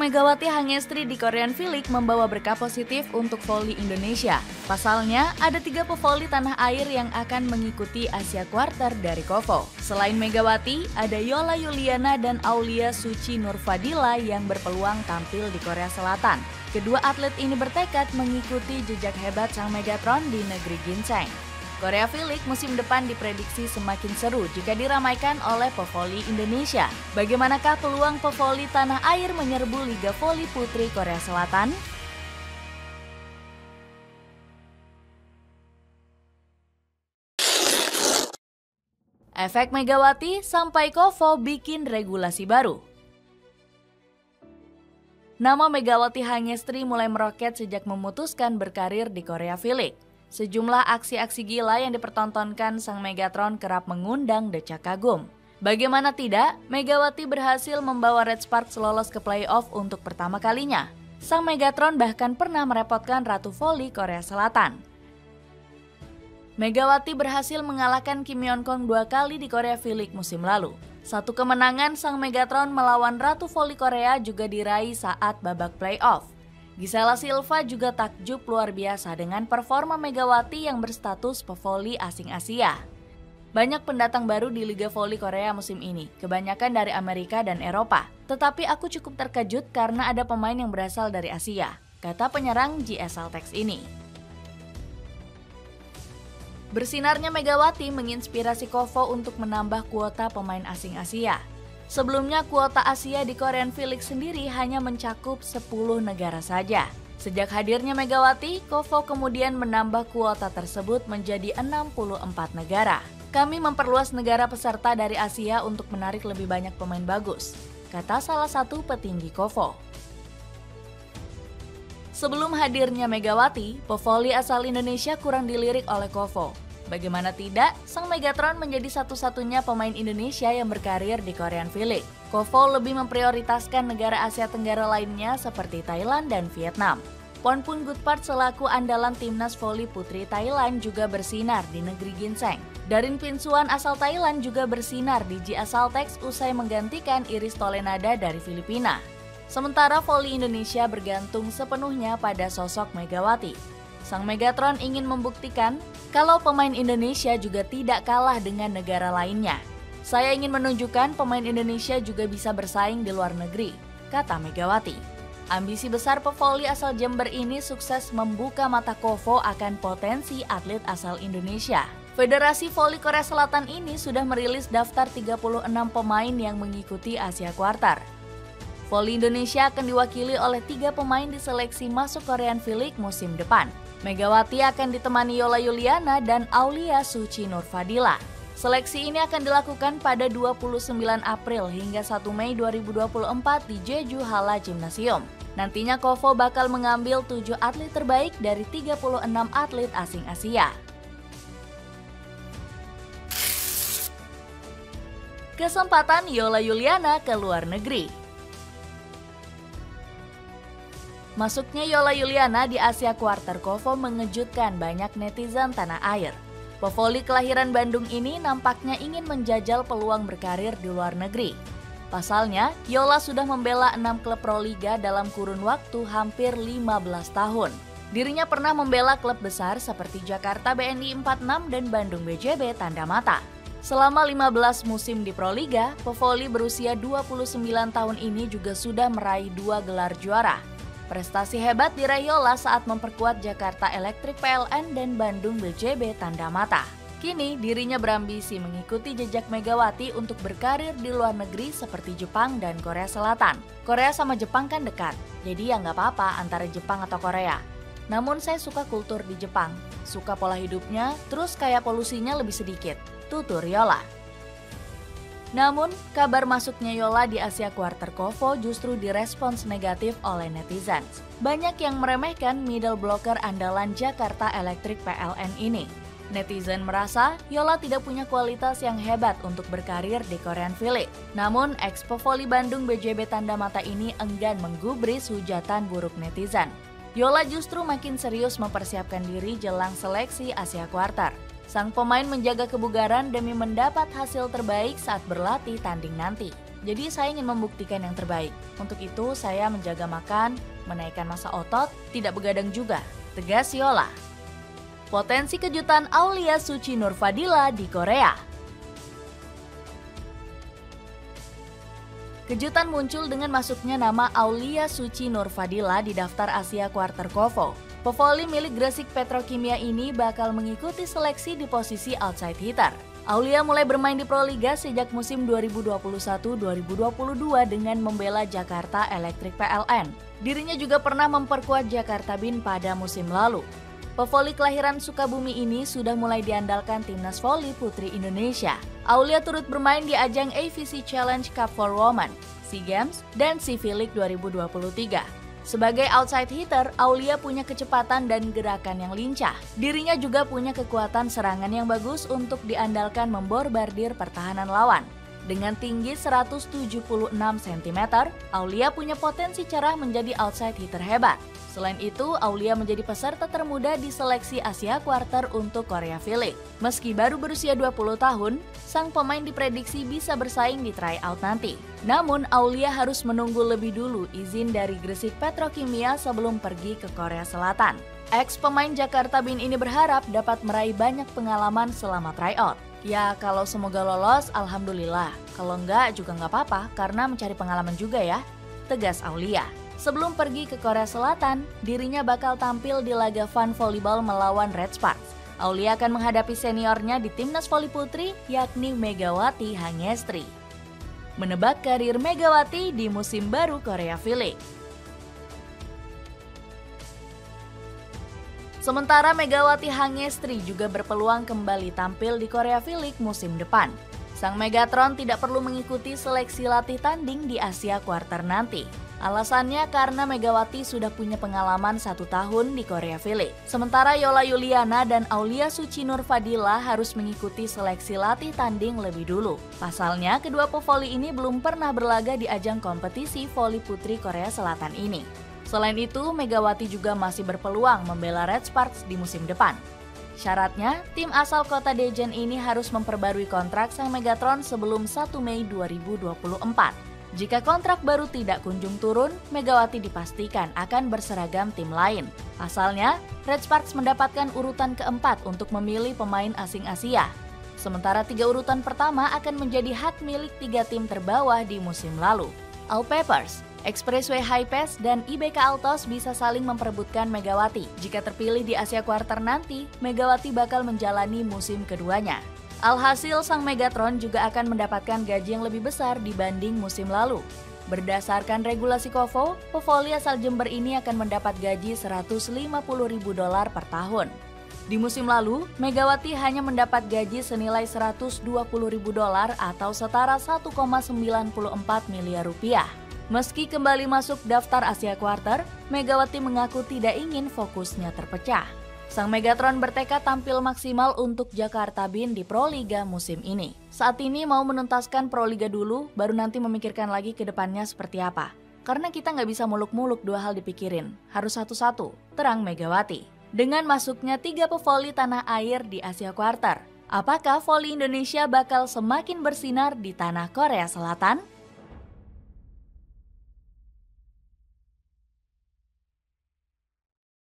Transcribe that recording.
Megawati Hangestri di Korean V-League membawa berkah positif untuk voli Indonesia. Pasalnya, ada 3 pevoli tanah air yang akan mengikuti Asia Quarter dari KOFO. Selain Megawati, ada Yola Yuliana dan Aulia Suci Nurfadila yang berpeluang tampil di Korea Selatan. Kedua atlet ini bertekad mengikuti jejak hebat sang Megatron di negeri ginseng. Korea V-League musim depan diprediksi semakin seru jika diramaikan oleh pevoli Indonesia. Bagaimanakah peluang pevoli tanah air menyerbu Liga Voli Putri Korea Selatan? Efek Megawati sampai KOFO bikin regulasi baru. Nama Megawati Hangestri mulai meroket sejak memutuskan berkarir di Korea V-League. Sejumlah aksi-aksi gila yang dipertontonkan sang Megatron kerap mengundang decak kagum. Bagaimana tidak, Megawati berhasil membawa Red Sparks lolos ke playoff untuk pertama kalinya. Sang Megatron bahkan pernah merepotkan Ratu Voli Korea Selatan. Megawati berhasil mengalahkan Kim Yeon-kong 2 kali di Korea V-League musim lalu. Satu kemenangan sang Megatron melawan Ratu Voli Korea juga diraih saat babak playoff. Gisela Silva juga takjub luar biasa dengan performa Megawati yang berstatus pevoli asing Asia. Banyak pendatang baru di Liga Voli Korea musim ini, kebanyakan dari Amerika dan Eropa. Tetapi aku cukup terkejut karena ada pemain yang berasal dari Asia, kata penyerang JS Saltex ini. Bersinarnya Megawati menginspirasi KOFO untuk menambah kuota pemain asing Asia. Sebelumnya kuota Asia di Korean V-League sendiri hanya mencakup 10 negara saja. Sejak hadirnya Megawati, KOFO kemudian menambah kuota tersebut menjadi 64 negara. Kami memperluas negara peserta dari Asia untuk menarik lebih banyak pemain bagus, kata salah satu petinggi KOFO. Sebelum hadirnya Megawati, pevoli asal Indonesia kurang dilirik oleh KOFO. Bagaimana tidak, sang Megatron menjadi satu-satunya pemain Indonesia yang berkarir di Korean V-League. KOFO lebih memprioritaskan negara Asia Tenggara lainnya seperti Thailand dan Vietnam. Ponpun Goodpart selaku andalan timnas voli putri Thailand juga bersinar di negeri ginseng. Darin Pinsuan asal Thailand juga bersinar di JS Saltex usai menggantikan Iris Tolenada dari Filipina. Sementara voli Indonesia bergantung sepenuhnya pada sosok Megawati. Sang Megatron ingin membuktikan kalau pemain Indonesia juga tidak kalah dengan negara lainnya. Saya ingin menunjukkan pemain Indonesia juga bisa bersaing di luar negeri, kata Megawati. Ambisi besar pevoli asal Jember ini sukses membuka mata KOFO akan potensi atlet asal Indonesia. Federasi Voli Korea Selatan ini sudah merilis daftar 36 pemain yang mengikuti Asia Quarter. Voli Indonesia akan diwakili oleh 3 pemain di seleksi masuk Korean V-League musim depan. Megawati akan ditemani Yola Yuliana dan Aulia Suci Nurfadila. Seleksi ini akan dilakukan pada 29 April hingga 1 Mei 2024 di Jeju Hala Gymnasium. Nantinya KOFO bakal mengambil 7 atlet terbaik dari 36 atlet asing Asia. Kesempatan Yola Yuliana ke luar negeri. Masuknya Yola Yuliana di Asia Quarter KOFO mengejutkan banyak netizen tanah air. Pevoli kelahiran Bandung ini nampaknya ingin menjajal peluang berkarir di luar negeri. Pasalnya, Yola sudah membela 6 klub Proliga dalam kurun waktu hampir 15 tahun. Dirinya pernah membela klub besar seperti Jakarta BNI 46 dan Bandung BJB Tanda Mata. Selama 15 musim di Proliga, pevoli berusia 29 tahun ini juga sudah meraih 2 gelar juara. Prestasi hebat diraih Yola saat memperkuat Jakarta Electric PLN dan Bandung BJB Tanda Mata. Kini dirinya berambisi mengikuti jejak Megawati untuk berkarir di luar negeri seperti Jepang dan Korea Selatan. Korea sama Jepang kan dekat, jadi ya nggak apa-apa antara Jepang atau Korea. Namun saya suka kultur di Jepang, suka pola hidupnya, terus kayak polusinya lebih sedikit, tutur Yola. Namun, kabar masuknya Yola di Asia Quarter KOFO justru direspons negatif oleh netizen. Banyak yang meremehkan middle blocker andalan Jakarta Electric PLN ini. Netizen merasa Yola tidak punya kualitas yang hebat untuk berkarir di Korean V-League. Namun, ex-pevoli Bandung BJB Tanda Mata ini enggan menggubris hujatan buruk netizen. Yola justru makin serius mempersiapkan diri jelang seleksi Asia Quarter. Sang pemain menjaga kebugaran demi mendapat hasil terbaik saat berlatih tanding nanti. Jadi saya ingin membuktikan yang terbaik. Untuk itu saya menjaga makan, menaikkan massa otot, tidak begadang juga, tegas Yola. Potensi kejutan Aulia Suci Nurfadila di Korea. Kejutan muncul dengan masuknya nama Aulia Suci Nurfadila di daftar Asia Quarter KOFO. Pevoli milik Gresik Petrokimia ini bakal mengikuti seleksi di posisi outside hitter. Aulia mulai bermain di Proliga sejak musim 2021-2022 dengan membela Jakarta Electric PLN. Dirinya juga pernah memperkuat Jakarta BIN pada musim lalu. Pevoli kelahiran Sukabumi ini sudah mulai diandalkan timnas voli putri Indonesia. Aulia turut bermain di ajang AVC Challenge Cup for Women, SEA Games, dan CV League 2023. Sebagai outside hitter, Aulia punya kecepatan dan gerakan yang lincah. Dirinya juga punya kekuatan serangan yang bagus untuk diandalkan memborbardir pertahanan lawan. Dengan tinggi 176 cm, Aulia punya potensi cerah menjadi outside hitter hebat. Selain itu, Aulia menjadi peserta termuda di seleksi Asia Quarter untuk Korea V-League. Meski baru berusia 20 tahun, sang pemain diprediksi bisa bersaing di tryout nanti. Namun, Aulia harus menunggu lebih dulu izin dari Gresik Petrokimia sebelum pergi ke Korea Selatan. Ex-pemain Jakarta BIN ini berharap dapat meraih banyak pengalaman selama tryout. Ya, kalau semoga lolos, alhamdulillah. Kalau enggak, juga nggak apa-apa, karena mencari pengalaman juga ya, tegas Aulia. Sebelum pergi ke Korea Selatan, dirinya bakal tampil di laga fun volleyball melawan Red Sparks. Aulia akan menghadapi seniornya di timnas voli putri, yakni Megawati Hangestri. Menebak karir Megawati di musim baru Korea V-League. Sementara Megawati Hangestri juga berpeluang kembali tampil di Korea V-League musim depan. Sang Megatron tidak perlu mengikuti seleksi latih tanding di Asia Quarter nanti. Alasannya karena Megawati sudah punya pengalaman 1 tahun di Korea V-League. Sementara Yola Yuliana dan Aulia Suci Nurfadila harus mengikuti seleksi latih tanding lebih dulu. Pasalnya, kedua pevoli ini belum pernah berlaga di ajang kompetisi voli putri Korea Selatan ini. Selain itu, Megawati juga masih berpeluang membela Red Sparks di musim depan. Syaratnya, tim asal kota Daejeon ini harus memperbarui kontrak sang Megatron sebelum 1 Mei 2024. Jika kontrak baru tidak kunjung turun, Megawati dipastikan akan berseragam tim lain. Pasalnya, Red Sparks mendapatkan urutan keempat untuk memilih pemain asing Asia. Sementara 3 urutan pertama akan menjadi hak milik 3 tim terbawah di musim lalu. All Peppers, Expressway High Pass, dan IBK Altos bisa saling memperebutkan Megawati. Jika terpilih di Asia Quarter nanti, Megawati bakal menjalani musim keduanya. Alhasil, sang Megatron juga akan mendapatkan gaji yang lebih besar dibanding musim lalu. Berdasarkan regulasi KOFO, pevoli asal Jember ini akan mendapat gaji $150.000 per tahun. Di musim lalu, Megawati hanya mendapat gaji senilai $120.000 atau setara 1,94 miliar rupiah. Meski kembali masuk daftar Asia Quarter, Megawati mengaku tidak ingin fokusnya terpecah. Sang Megatron bertekad tampil maksimal untuk Jakarta BIN di Proliga musim ini. Saat ini mau menuntaskan Proliga dulu, baru nanti memikirkan lagi ke depannya seperti apa. Karena kita nggak bisa muluk-muluk 2 hal dipikirin, harus satu-satu, terang Megawati. Dengan masuknya 3 pevoli tanah air di Asia Quarter, apakah voli Indonesia bakal semakin bersinar di tanah Korea Selatan?